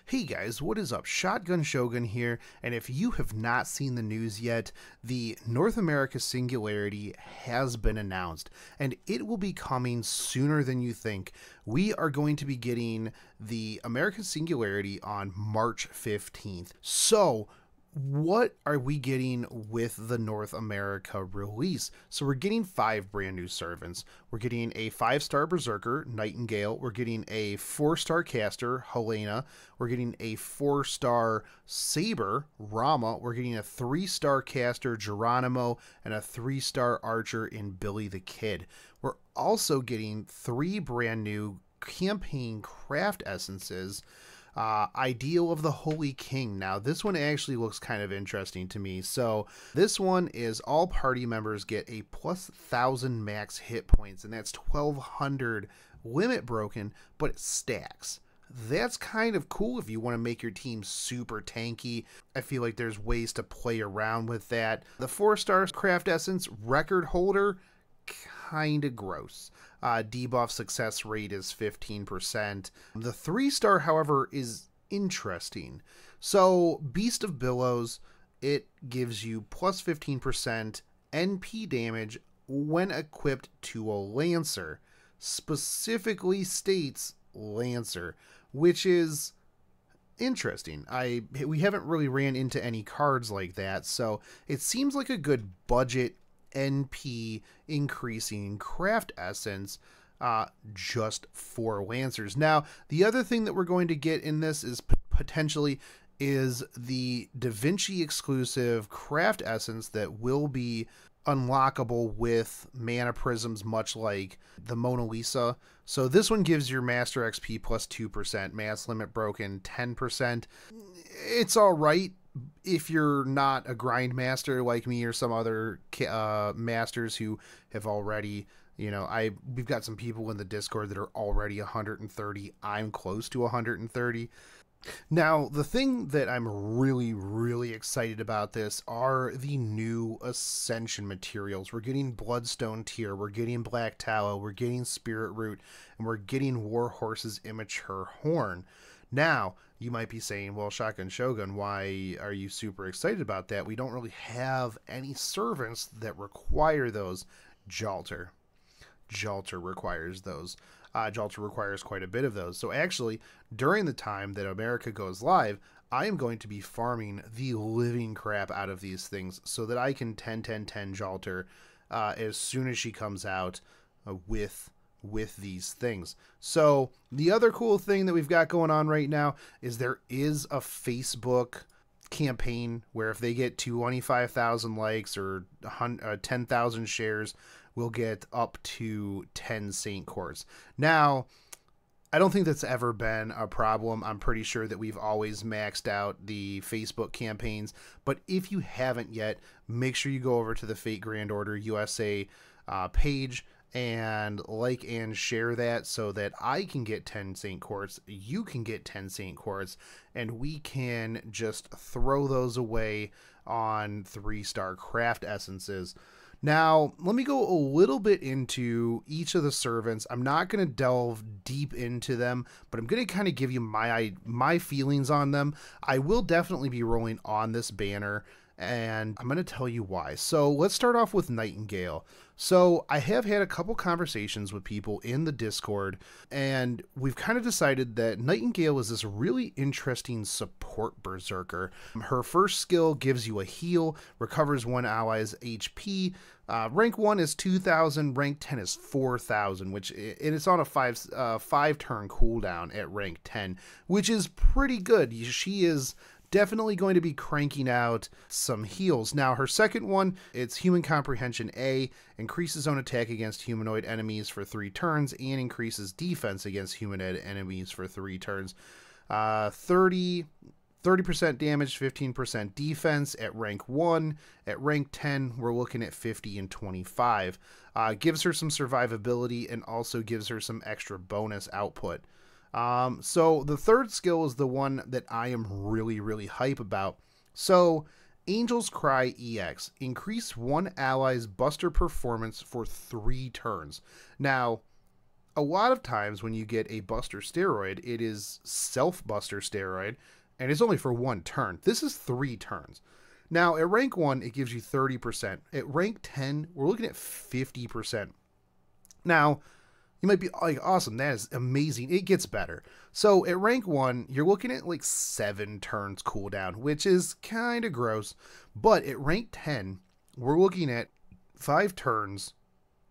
Hey guys, what is up? Shotgun Shogun here, and if you have not seen the news yet, the North America Singularity has been announced, and it will be coming sooner than you think. We are going to be getting the American Singularity on March 15th. So, what are we getting with the North America release? So we're getting 5 brand new servants. We're getting a 5-star Berserker, Nightingale. We're getting a 4-star caster, Hellena. We're getting a 4-star Saber, Rama. We're getting a 3-star caster, Geronimo, and a 3-star archer in Billy the Kid. We're also getting 3 brand new campaign craft essences. Ideal of the Holy King. Now, this one actually looks kind of interesting to me. So, this one is all party members get a plus 1,000 max hit points, and that's 1,200 limit broken, but it stacks. That's kind of cool if you want to make your team super tanky. I feel like there's ways to play around with that. The 4-star craft essence record holder, kind of gross. Debuff success rate is 15%. The 3-star, however, is interesting. So, Beast of Billows, it gives you plus 15% NP damage when equipped to a Lancer. Specifically states Lancer, which is interesting. We haven't really ran into any cards like that, so it seems like a good budget NP increasing craft essence just for Lancers. Now, the other thing that we're going to get in this is potentially is the Da Vinci exclusive craft essence that will be unlockable with mana prisms, much like the Mona Lisa. So this one gives your master XP plus 2%, mass limit broken 10%. It's all right if you're not a grind master like me or some other masters who have already, we've got some people in the Discord that are already 130. I'm close to 130. Now, the thing that I'm really, really excited about this are the new Ascension Materials. We're getting Bloodstone Tear, we're getting Black Tallow, we're getting Spirit Root, and we're getting Warhorse's Immature Horn. Now, you might be saying, well, Shotgun Shogun, why are you super excited about that? We don't really have any servants that require those. Jalter requires those. Jalter requires quite a bit of those. So actually, during the time that America goes live, I am going to be farming the living crap out of these things so that I can 10-10-10 Jalter as soon as she comes out with these things. So the other cool thing that we've got going on right now is there is a Facebook campaign where if they get 25,000 likes or 10,000 shares, we'll get up to 10 Saint Courts. Now, I don't think that's ever been a problem. I'm pretty sure that we've always maxed out the Facebook campaigns, but if you haven't yet, make sure you go over to the Fate Grand Order USA page and like and share that so that I can get 10 Saint Courts, you can get 10 Saint Courts, and we can just throw those away on 3-star craft essences. Now, let me go a little bit into each of the servants. I'm not going to delve deep into them, but I'm going to kind of give you my feelings on them. I will definitely be rolling on this banner, and I'm going to tell you why. So let's start off with Nightingale. So I have had a couple conversations with people in the Discord, and we've kind of decided that Nightingale is this really interesting support berserker. Her first skill gives you a heal, recovers one ally's HP. Rank 1 is 2,000, rank 10 is 4,000, and it's on a 5-turn cooldown at rank 10, which is pretty good. She is definitely going to be cranking out some heals. Now, her second one, it's Human Comprehension A, increases own attack against humanoid enemies for 3 turns, and increases defense against humanoid enemies for 3 turns. 30% damage, 15% defense at rank 1. At rank 10, we're looking at 50 and 25. Gives her some survivability and also gives her some extra bonus output. So the third skill is the one that I am really, really hype about. So Angel's Cry EX, increase one ally's buster performance for 3 turns. Now, A lot of times when you get a Buster Steroid, it is Self-Buster Steroid, and it's only for 1 turn. This is 3 turns. Now, at rank 1, it gives you 30%. At rank 10, we're looking at 50%. Now, you might be like, awesome, that is amazing. It gets better. So at rank 1, you're looking at like 7 turns cooldown, which is kind of gross. But at rank 10, we're looking at 5 turns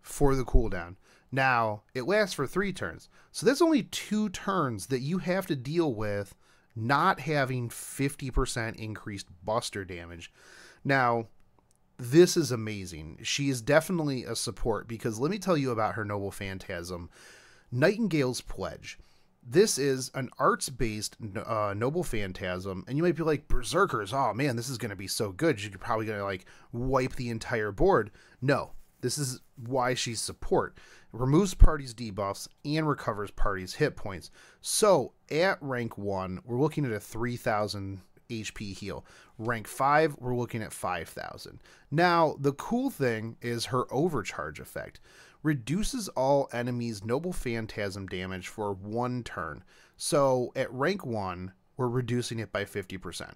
for the cooldown. Now, it lasts for 3 turns. So that's only 2 turns that you have to deal with not having 50% increased buster damage. Now, this is amazing. She is definitely a support, because let me tell you about her noble phantasm, Nightingale's Pledge. This is an arts-based noble phantasm, and you might be like, Berserkers, oh man, this is going to be so good. You're probably going to like wipe the entire board. No, this is why she's support. It removes parties' debuffs and recovers parties' hit points. So at rank 1, we're looking at a 3,000 HP heal. Rank 5, we're looking at 5,000. Now, the cool thing is her overcharge effect. Reduces all enemies' noble phantasm damage for 1 turn. So at rank 1, we're reducing it by 50%.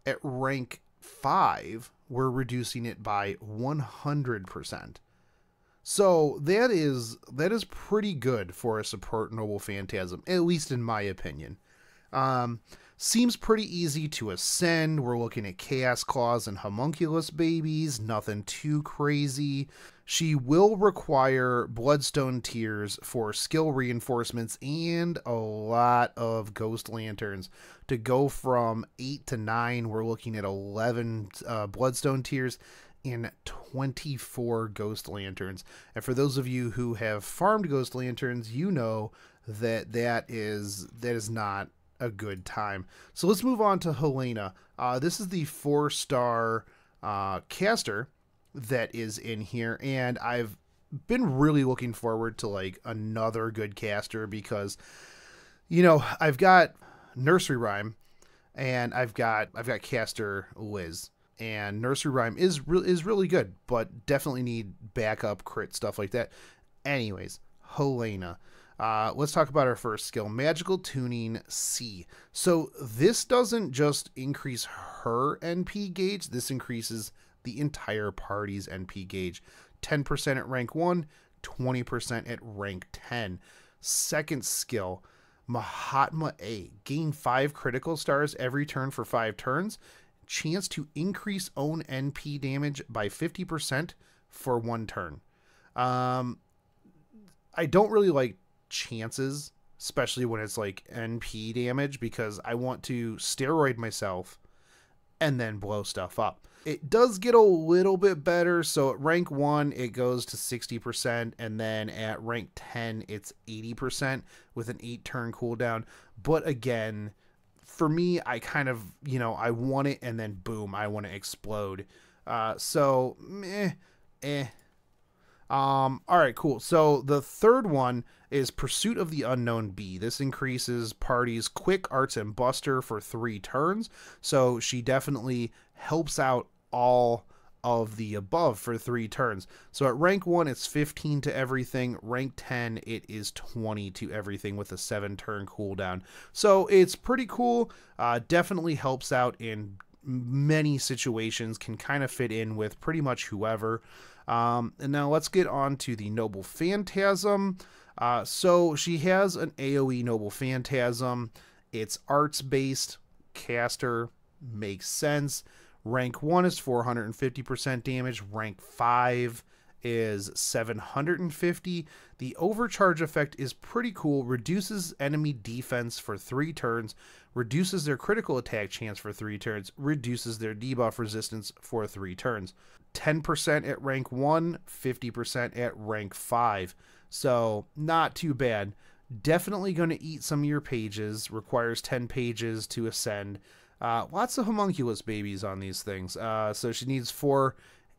At rank 5, we're reducing it by 100%. So that is pretty good for a support noble phantasm, at least in my opinion. Seems pretty easy to ascend. We're looking at Chaos Claws and Homunculus babies, nothing too crazy. She will require Bloodstone Tears for skill reinforcements and a lot of Ghost Lanterns. To go from 8 to 9, we're looking at 11 Bloodstone Tears and 24 Ghost Lanterns. And for those of you who have farmed Ghost Lanterns, you know that that is not a good time. So let's move on to Hellena. This is the 4-star caster that is in here, and I've been really looking forward to like another good caster, because you know, I've got Nursery Rhyme and I've got caster Liz, and Nursery Rhyme is really good, but definitely need backup crit stuff like that. Anyways, Hellena. Let's talk about our first skill, Magical Tuning C. So this doesn't just increase her NP gauge, this increases the entire party's NP gauge. 10% at rank 1, 20% at rank 10. Second skill, Mahatma A. Gain 5 critical stars every turn for 5 turns. Chance to increase own NP damage by 50% for 1 turn. I don't really like chances, especially when it's like NP damage, because I want to steroid myself and then blow stuff up. It does get a little bit better. So at rank 1, it goes to 60%. And then at rank 10, it's 80% with an 8-turn cooldown. But again, for me, I kind of, you know, I want it and then boom, I want to explode. So, all right, cool. So the third one is Pursuit of the Unknown Bee. This increases parties' quick, arts, and buster for 3 turns. So she definitely helps out all of the above for 3 turns. So at rank 1, it's 15 to everything. Rank 10, it is 20 to everything with a 7-turn cooldown. So it's pretty cool. Definitely helps out in many situations. Can kind of fit in with pretty much whoever. And now let's get on to the Noble Phantasm. So she has an AoE Noble Phantasm. It's arts-based. Caster makes sense. Rank 1 is 450% damage. Rank 5 is 750. The overcharge effect is pretty cool. Reduces enemy defense for 3 turns. Reduces their critical attack chance for 3 turns. Reduces their debuff resistance for 3 turns. 10% at rank 1, 50% at rank 5. So not too bad. Definitely going to eat some of your pages. Requires 10 pages to ascend. Lots of homunculus babies on these things. So she needs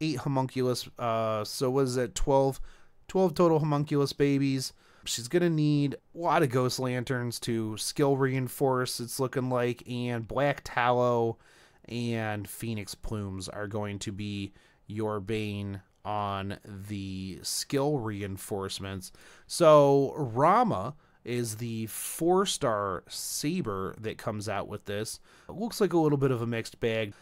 8 homunculus. So what is it? 12 total homunculus babies. She's going to need a lot of ghost lanterns to skill reinforce, it's looking like. And black tallow and phoenix plumes are going to be your bane on the skill reinforcements. So Rama is the 4-star saber that comes out with this. It looks like a little bit of a mixed bag.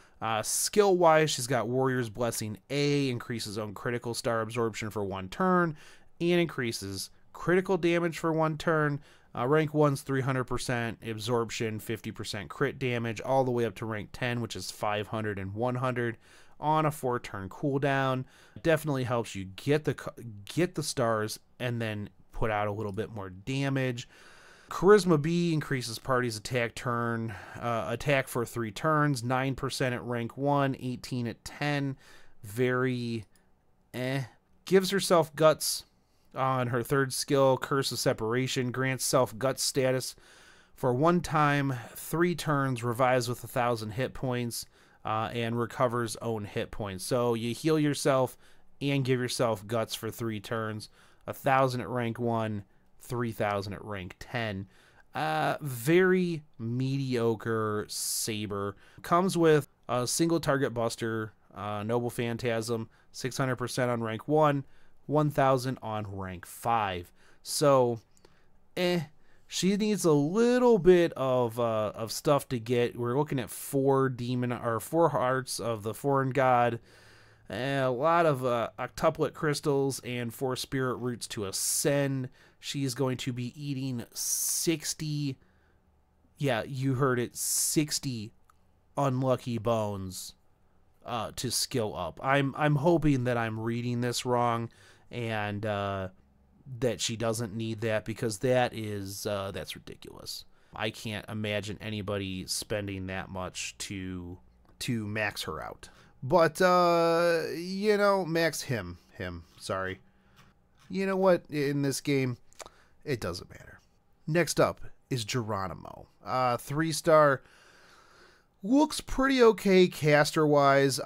Skill-wise, she's got Warrior's Blessing A, increases own critical star absorption for 1 turn, and increases critical damage for 1 turn. Rank 1's 300% absorption, 50% crit damage, all the way up to rank 10, which is 500 and 100 on a 4-turn cooldown. Definitely helps you get the stars and then put out a little bit more damage. Charisma B increases party's attack for 3 turns, 9% at rank 1, 18 at 10. Very Gives herself guts on her 3rd skill, Curse of Separation, grants self guts status for 1 time, 3 turns, revives with 1,000 hit points, and recovers own hit points. So you heal yourself and give yourself guts for 3 turns, 1,000 at rank 1, 3,000 at rank 10. Very mediocre saber. Comes with a single target buster, Noble Phantasm, 600% on rank 1, 1,000 on rank 5. So, she needs a little bit of stuff to get. We're looking at 4 hearts of the foreign god, a lot of octuplet crystals, and 4 spirit roots to ascend. She's going to be eating 60, yeah, you heard it, 60 unlucky bones to skill up. I'm hoping that I'm reading this wrong, and that she doesn't need that, because that's ridiculous. I can't imagine anybody spending that much to max her out. But max him. Sorry. You know what? In this game, it doesn't matter. Next up is Geronimo. 3-star. Looks pretty okay caster-wise.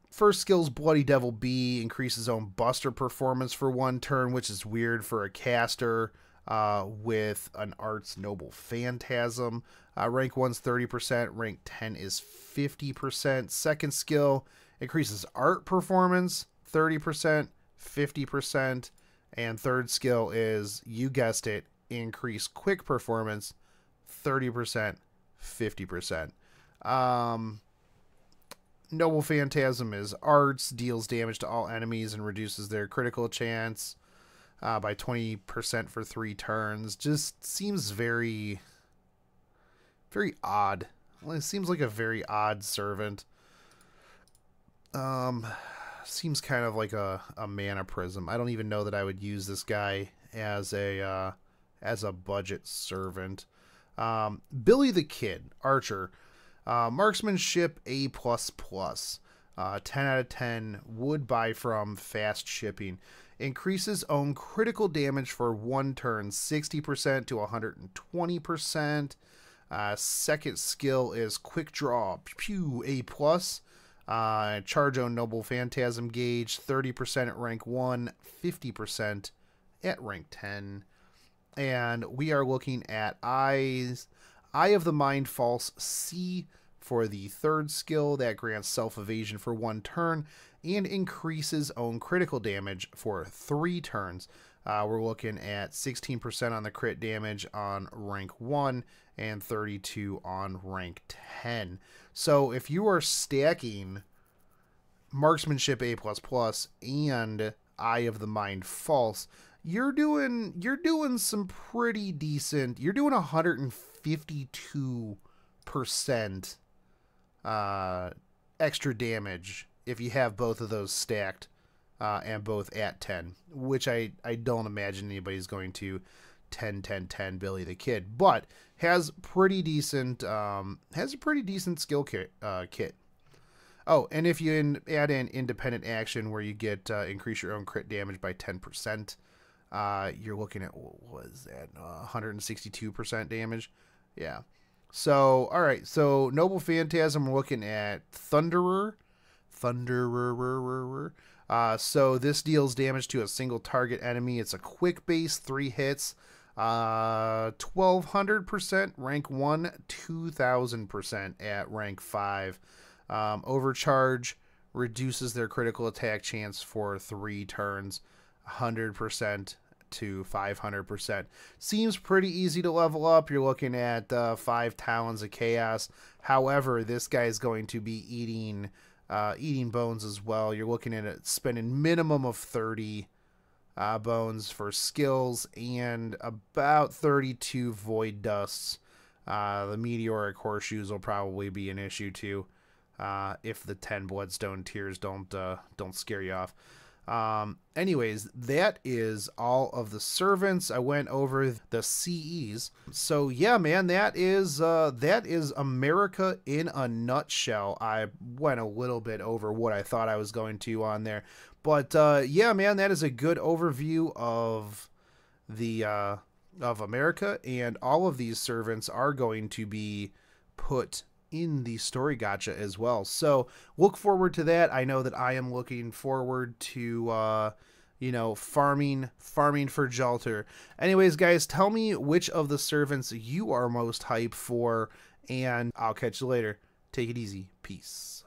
First skill's Bloody Devil B, increases own buster performance for 1 turn, which is weird for a caster with an Arts Noble Phantasm. Rank 1's 30%, rank 10 is 50%. Second skill increases art performance 30%, 50%. And third skill is, you guessed it, increase quick performance 30%, 50%. Noble Phantasm is arts, deals damage to all enemies and reduces their critical chance by 20% for 3 turns. Just seems very, very odd. Well, it seems like a very odd servant. Seems kind of like a mana prism. I don't even know that I would use this guy as a budget servant. Billy the Kid, archer. Marksmanship A++, 10 out of 10, would buy from fast shipping. Increases own critical damage for 1 turn, 60% to 120%. Second skill is quick draw, pew, A+. Charge own Noble Phantasm gauge, 30% at rank 1, 50% at rank 10. And we are looking at Eye of the Mind False C for the third skill that grants self-evasion for 1 turn and increases own critical damage for 3 turns. We're looking at 16% on the crit damage on rank 1 and 32 on rank 10. So if you are stacking Marksmanship A++ and Eye of the Mind False, you're doing some pretty decent. You're doing 152% extra damage if you have both of those stacked and both at 10, which I don't imagine anybody's going to 10 Billy the Kid, but has a pretty decent skill kit. Oh, and if you add in independent action where you get increase your own crit damage by 10%, you're looking at, what is that, 162% damage? Yeah. So, all right. So, Noble Phantasm, we're looking at Thunderer. So, this deals damage to a single target enemy. It's a quick base, 3 hits, 1200% rank 1, 2000% at rank 5. Overcharge reduces their critical attack chance for 3 turns, 100% to 500%. Seems pretty easy to level up. You're looking at 5 Talons of Chaos. However, this guy is going to be eating bones as well. You're looking at it spending minimum of 30 bones for skills and about 32 Void Dusts. The Meteoric Horseshoes will probably be an issue too, if the 10 Bloodstone Tears don't scare you off. Anyways, that is all of the servants. I went over the CEs. So yeah, man, that is America in a nutshell. I went a little bit over what I thought I was going to on there, but yeah, man, that is a good overview of the of America, and all of these servants are going to be put in the story gacha as well. So look forward to that. I know that I am looking forward to farming for Jalter. Anyways, guys, tell me which of the servants you are most hyped for, and I'll catch you later. Take it easy. Peace.